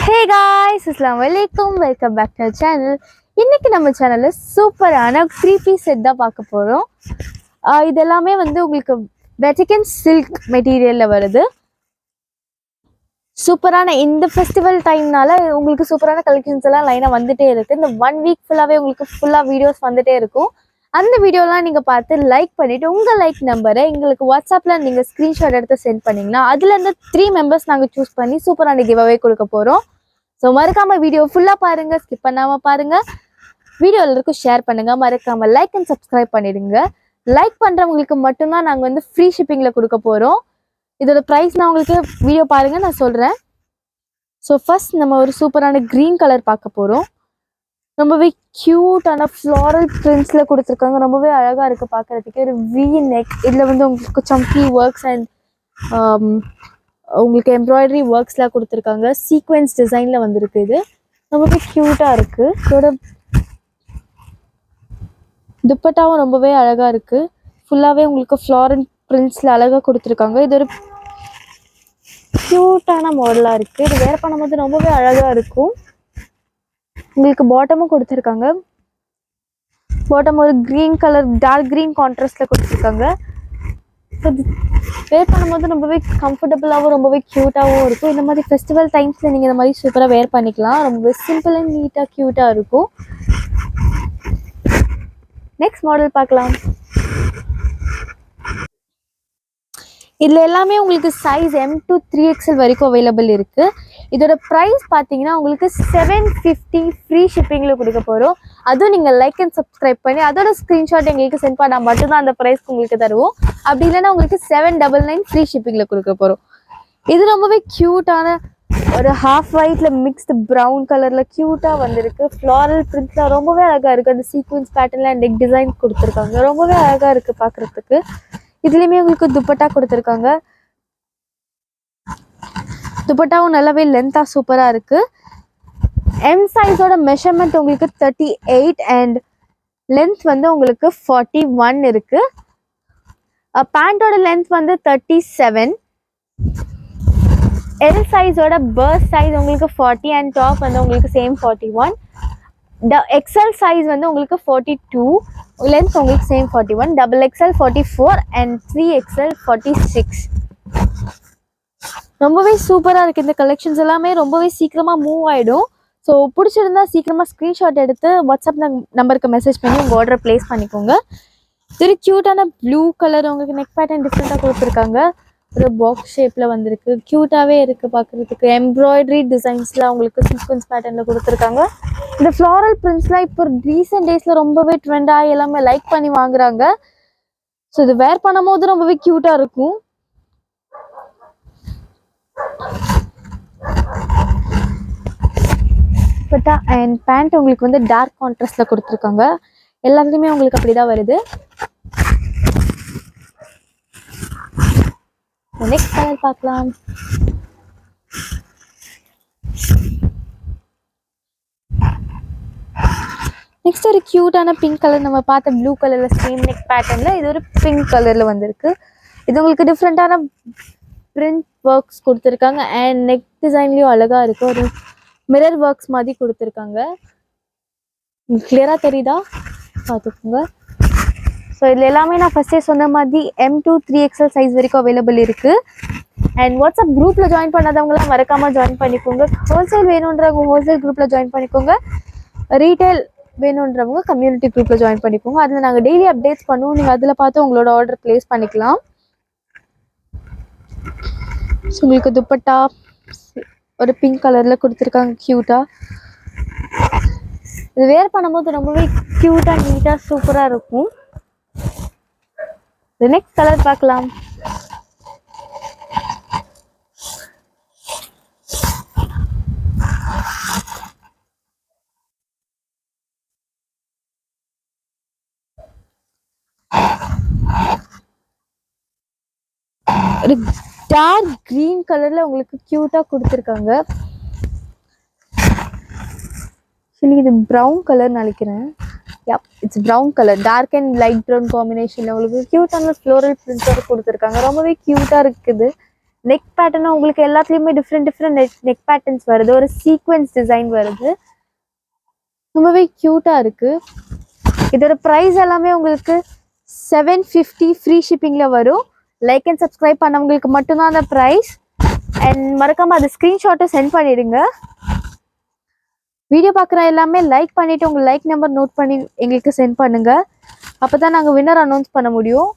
Hey guys, Assalamualaikum. Welcome back to our channel. இன்னைக்கு நம்ம சேனல்ல சூப்பரான 3-piece செட் தான் பார்க்க போறோம். இது எல்லாமே வந்து உங்களுக்கு வெட்டிகன் சில்க் மெட்டீரியல்ல வருது. சூப்பரான இந்த ஃபெஸ்டிவல் டைம்னால உங்களுக்கு சூப்பரான கலெக்ஷன்ஸ் எல்லாம் லைனா வந்துட்டே இருக்கு. இந்த 1 வீக் ஃபுல்லாவே உங்களுக்கு ஃபுல்லா வீடியோஸ் வந்துட்டே இருக்கும். அந்த வீடியோலாம் நீங்க பார்த்து லைக் பண்ணிட்டு உங்க லைக் நம்பரை எங்களுக்கு வாட்ஸ்அப்ல நீங்க ஸ்கிரீன்ஷாட் எடுத்து சென்ட் பண்ணீங்கன்னா அதுல இருந்து 3 மெம்பர்ஸ் நாங்க சூஸ் பண்ணி சூப்பரான கிவ் அவே கொடுக்க போறோம். ஸோ மறக்காம வீடியோ ஃபுல்லா பாருங்க, ஸ்கிப் பண்ணாம பாருங்க. வீடியோ எல்லாருக்கும் ஷேர் பண்ணுங்க, மறக்காம லைக் அண்ட் சப்ஸ்கிரைப் பண்ணிடுங்க. லைக் பண்றவங்களுக்கு மட்டும்தான் நாங்க வந்து ஃப்ரீ ஷிப்பிங்ல கொடுக்க போறோம். இதோட ப்ரைஸ் நான் உங்களுக்கு வீடியோ பாருங்க நான் சொல்றேன். ஸோ ஃபர்ஸ்ட் நம்ம ஒரு சூப்பரான கிரீன் கலர் பார்க்க போறோம். ரொம்பவே கியூட்டான ஃப்ளாரல் பிரிண்ட்ஸ்ல கொடுத்துருக்காங்க. ரொம்பவே அழகா இருக்கு பார்க்கறதுக்கு. ஒரு வி நெக், இதுல வந்து உங்களுக்கு சம்பி ஒர்க்ஸ் அண்ட் உங்களுக்கு எம்ப்ராய்டரி ஒர்க்ஸ்லாம் கொடுத்துருக்காங்க. சீக்வென்ஸ் டிசைன்ல வந்திருக்கு. இது ரொம்பவே கியூட்டா இருக்கு. இதோட துப்பட்டாவும் ரொம்பவே அழகா இருக்கு. ஃபுல்லாவே உங்களுக்கு ஃப்ளாரல் பிரிண்ட்ஸ்ல அழகா கொடுத்துருக்காங்க. இது ஒரு கியூட்டான மாடலா இருக்கு. இது வேர் பண்ணும்போது ரொம்பவே அழகா இருக்கும். உங்களுக்கு பாட்டமும் கொடுத்துருக்காங்க. பாட்டம் ஒரு கிரீன் கலர், டார்க் கிரீன் கான்ட்ராஸ்ட்ல கொடுத்துருக்காங்க. வேர் பண்ணும்போது ரொம்பவே கம்ஃபர்டபுளாகவும் ரொம்பவே க்யூட்டாகவும் இருக்கும். இந்த மாதிரி ஃபெஸ்டிவல் டைம்ஸில் நீங்கள் இந்த மாதிரி சூப்பராக வேர் பண்ணிக்கலாம். ரொம்பவே சிம்பிள் அண்ட் நீட்டாக க்யூட்டாக இருக்கும். நெக்ஸ்ட் மாடல் பார்க்கலாம். இதில் எல்லாமே உங்களுக்கு சைஸ் M to 3XL வரைக்கும் அவைலபிள் இருக்குது. இதோட ப்ரைஸ் பார்த்தீங்கன்னா உங்களுக்கு 750 ஃப்ரீ ஷிப்பிங்கில் கொடுக்க போகிறோம். அதுவும் நீங்கள் லைக் அண்ட் சப்ஸ்கிரைப் பண்ணி அதோட ஸ்க்ரீன்ஷாட் எங்களுக்கு சென்ட் பண்ணால் மட்டும்தான் அந்த ப்ரைஸ்க்கு உங்களுக்கு தருவோம். அப்படி இல்லைன்னா உங்களுக்கு 799 ஃப்ரீ ஷிப்பிங்கில் கொடுக்க போகிறோம். இது ரொம்பவே க்யூட்டான ஒரு ஹாஃப் ஒயிட்ல மிக்ஸ்டு ப்ரௌன் கலரில் க்யூட்டாக வந்திருக்கு. ஃப்ளாரல் பிரிண்ட்ஸில் ரொம்பவே அழகாக இருக்குது. அந்த சீக்வன்ஸ் பேட்டர்னில் நெக் டிசைன் கொடுத்துருக்காங்க. ரொம்பவே அழகாக இருக்குது பார்க்குறதுக்கு. இதுலேயுமே உங்களுக்கு துப்பட்டா கொடுத்துருக்காங்க. துப்பட்டாவும் நல்லாவே லென்த்தாக சூப்பராக இருக்குது. M சைஸோட மெஷர்மெண்ட் உங்களுக்கு 38 அண்ட் லென்த் வந்து உங்களுக்கு 41 இருக்குது. பேண்டோட லென்த் வந்து 37. L சைஸோட பர்ஸ்ட் சைஸ் உங்களுக்கு 40 அண்ட் டாப் வந்து உங்களுக்கு சேம் 41. XL சைஸ் வந்து உங்களுக்கு 42, லென்த் உங்களுக்கு சேம் 41. XXL 44 and 3XL 46. ரொம்பவே சூப்பராக இருக்குது. இந்த கலெக்ஷன்ஸ் எல்லாமே ரொம்பவே சீக்கிரமாக மூவ் ஆகிடும். ஸோ பிடிச்சிருந்தா சீக்கிரமாக ஸ்க்ரீன்ஷாட் எடுத்து வாட்ஸ்அப் நம்பருக்கு மெசேஜ் பண்ணி உங்கள் ஆர்டரை ப்ளேஸ் பண்ணிக்கோங்க. இது க்யூட்டான ப்ளூ கலர் உங்களுக்கு நெக் பேட்டர்ன் டிஃப்ரெண்ட்டாக கொடுத்துருக்காங்க. ஒரு பாக்ஸ் ஷேப்பில் வந்திருக்கு. க்யூட்டாகவே இருக்குது பார்க்குறதுக்கு. எம்ப்ராய்டரி டிசைன்ஸில் உங்களுக்கு சீக்வன்ஸ் பேட்டர்னில் கொடுத்துருக்காங்க. இந்த ஃப்ளாரல் பிரிண்ட்ஸ்லாம் இப்போ ரீசெண்ட் டேஸில் ரொம்பவே ட்ரெண்டாக எல்லாமே லைக் பண்ணி வாங்குறாங்க. ஸோ இது வேர் பண்ணும் போது ரொம்பவே க்யூட்டாக இருக்கும். பட்டா அண்ட் பேண்ட் உங்களுக்கு வந்து டார்க் கான்ட்ராஸ்ட்ல கொடுத்துருக்காங்க. எல்லாத்துலேயுமே உங்களுக்கு அப்படிதான் வருது. நெக்ஸ்ட் கலர் பார்க்கலாம். நெக்ஸ்ட் ஒரு கியூட்டான பிங்க் கலர். நம்ம பார்த்த ப்ளூ கலர்ல சேம் நெக் பேட்டர்ன்ல இது ஒரு பிங்க் கலர்ல வந்திருக்கு. இது உங்களுக்கு டிஃப்ரெண்டான பிரிண்ட் ஒர்க்ஸ் கொடுத்துருக்காங்க அண்ட் நெக் டிசைன்லயும் அழகா இருக்கு. ஒரு மிரர் ஒர்க்ஸ் மாதிரி கொடுத்துருக்காங்க. கிளியரா தெரியுதா பார்த்துக்கோங்க. ஸோ இதில் எல்லாமே நான் ஃபர்ஸ்டே சொன்ன மாதிரி M to 3XL சைஸ் வரைக்கும் அவைலபிள் இருக்கு. அண்ட் வாட்ஸ்அப் குரூப்ல ஜாயின் பண்ணாதவங்களாம் மறக்காம ஜாயின் பண்ணிக்கோங்க. ஹோல்சேல் வேணுன்றவங்க ஹோல்சேல் குரூப்ல ஜாயின் பண்ணிக்கோங்க. ரீட்டைல் வேணுன்றவங்க கம்யூனிட்டி குரூப்ல ஜாயின் பண்ணிக்கோங்க. அதில் நாங்கள் டெய்லி அப்டேட்ஸ் பண்ணுவோம். நீங்கள் அதில் பார்த்து உங்களோட ஆர்டர் பிளேஸ் பண்ணிக்கலாம். ஸோ உங்களுக்கு துப்பட்டா ஒரு பிங்க் கலர்ல கொடுத்துருக்காங்க க்யூட்டா. இது வேர் பண்ணும்போது ரொம்பவே க்யூட்டா நீட்டா சூப்பரா இருக்கும். நெக்ஸ்ட் கலர் பார்க்கலாம். ஒரு டார்க் கிரீன் கலர்ல உங்களுக்கு கியூட்டா கொடுத்துருக்காங்க. இது ப்ரௌன் கலர் நினைக்கிறேன். It's brown colour, dark and light brown காம்பினேஷன்ல உங்களுக்கு கியூட்டான ஃப்ளோரல் பிரிண்ட்ஸோட கொடுத்துருக்காங்க. ரொம்பவே கியூட்டா இருக்குது. நெக் பேட்டர்னும் உங்களுக்கு எல்லாத்துலேயுமே டிஃப்ரெண்ட் நெக் பேட்டர்ன்ஸ் வருது, ஒரு சீக்வென்ஸ் டிசைன் வருது, ரொம்பவே க்யூட்டாக இருக்குது. இதோட ப்ரைஸ் எல்லாமே உங்களுக்கு 750 ஃப்ரீ ஷிப்பிங்கில் வரும். லைக் அண்ட் சப்ஸ்கிரைப் பண்ணவங்களுக்கு மட்டும்தான் அந்த ப்ரைஸ். அண்ட் மறக்காமல் அது ஸ்க்ரீன்ஷாட்டை சென்ட் பண்ணிடுங்க. வீடியோ பார்க்குற எல்லாமே லைக் பண்ணிவிட்டு உங்கள் லைக் நம்பர் நோட் பண்ணி எங்களுக்கு சென்ட் பண்ணுங்கள். அப்போ தான் நாங்கள் வின்னர் அனௌன்ஸ் பண்ண முடியும்.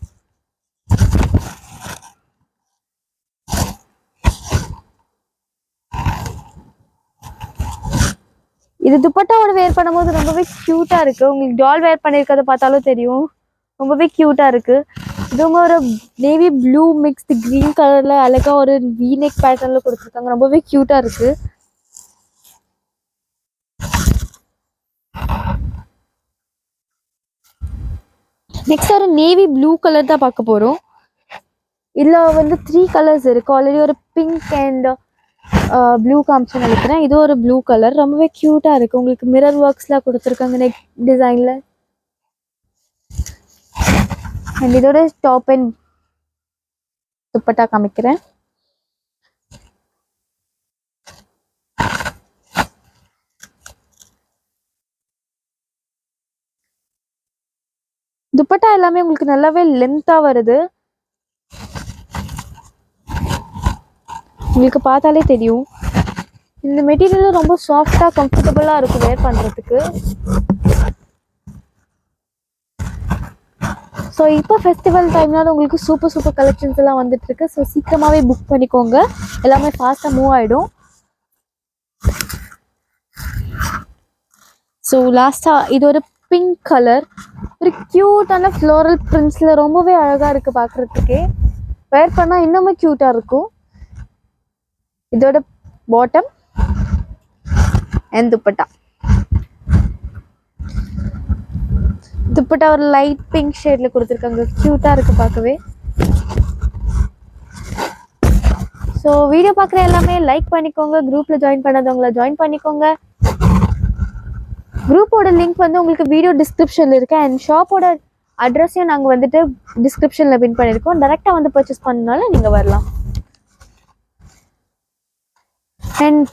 இது துப்பட்டாவோட வேர் பண்ணும்போது ரொம்பவே க்யூட்டாக இருக்குது. உங்களுக்கு டால் வேர் பண்ணியிருக்கிறத பார்த்தாலும் தெரியும், ரொம்பவே க்யூட்டாக இருக்குது. இதுவும் ஒரு நேவி ப்ளூ மிக்ஸ்டு க்ரீன் கலரில் அழகாக ஒரு வீநெக் பேட்டர்னில் கொடுத்துருக்காங்க, ரொம்பவே க்யூட்டாக இருக்குது. நெக்ஸ்ட் ஒரு நேவி ப்ளூ கலர் தான் பார்க்க போகிறோம். இதில் வந்து 3 கலர்ஸ் இருக்குது. ஆல்ரெடி ஒரு பிங்க் அண்ட் ப்ளூ காமிச்சு நினைக்கிறேன். இது ஒரு ப்ளூ கலர், ரொம்பவே க்யூட்டாக இருக்குது. உங்களுக்கு மிரர் ஒர்க்ஸ்லாம் கொடுத்துருக்காங்க நெக் டிசைனில். அண்ட் இதோட டாப் அண்ட் துப்பட்டா காமிக்கிறேன். துப்பட்டா எல்லாமே உங்களுக்கு நல்லாவே லென்த்தாக வருது, உங்களுக்கு பார்த்தாலே தெரியும். இந்த மெட்டீரியல் ரொம்ப சாஃப்டாக கம்ஃபர்டபுளாக இருக்கும் வேர் பண்ணுறதுக்கு. ஸோ இப்போ ஃபெஸ்டிவல் டைம்னால உங்களுக்கு சூப்பர் கலெக்ஷன்ஸ் எல்லாம் வந்துட்டுருக்கு. ஸோ சீக்கிரமாகவே புக் பண்ணிக்கோங்க, எல்லாமே ஃபாஸ்ட்டாக மூவ் ஆகிடும். ஸோ லாஸ்ட்டாக இது ஒரு பிங்க் கலர், ஒரு க்யூட்டான ஃப்ளோரல் பிரிண்ட்ஸில் ரொம்பவே அழகாக இருக்குது பார்க்குறதுக்கே. வேர் பண்ணால் இன்னுமே க்யூட்டாக இருக்கும். இதோட பாட்டம் அண்ட் துப்பட்டா ஒரு லைட் பிங்க் ஷேட்ல கொடுத்துருக்காங்க, க்யூட்டாக இருக்குது பார்க்கவே. ஸோ வீடியோ பார்க்குற எல்லாமே லைக் பண்ணிக்கோங்க, குரூப்பில் ஜாயின் பண்ணாதவங்கள ஜாயின் பண்ணிக்கோங்க. குரூப்போட லிங்க் வந்து உங்களுக்கு வீடியோ டிஸ்கிரிப்ஷனில் இருக்குது. அண்ட் ஷாப்போட அட்ரஸையும் நாங்கள் வந்துட்டு டிஸ்கிரிப்ஷனில் பின் பண்ணியிருக்கோம். டேரெக்டாக வந்து பர்ச்சேஸ் பண்ணனால நீங்கள் வரலாம். அண்ட்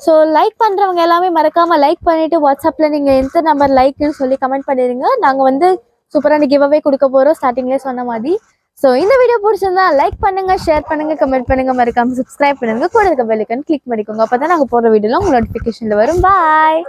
ஸோ லைக் பண்ணுறவங்க எல்லாமே மறக்காமல் லைக் பண்ணிவிட்டு வாட்ஸ்அப்பில் நீங்கள் எந்த நம்பர் லைக்குன்னு சொல்லி கமெண்ட் பண்ணிடுங்க. நாங்கள் வந்து சூப்பரான கிவ் அவே கொடுக்க போகிறோம் ஸ்டார்டிங்லேயே சொன்ன மாதிரி. ஸோ இந்த வீடியோ பிடிச்சிருந்தா லைக் பண்ணுங்கள், ஷேர் பண்ணுங்கள், கமெண்ட் பண்ணுங்கள், மறக்காமல் சப்ஸ்கிரைப் பண்ணுங்கள், கூட இருக்க பெல் ஐகான் கிளிக் பண்ணிக்கோங்க. அப்போ தான் நாங்கள் போடுற வீடியோலாம் உங்கள் நோட்டிஃபிகேஷனில் வரும். பாய்.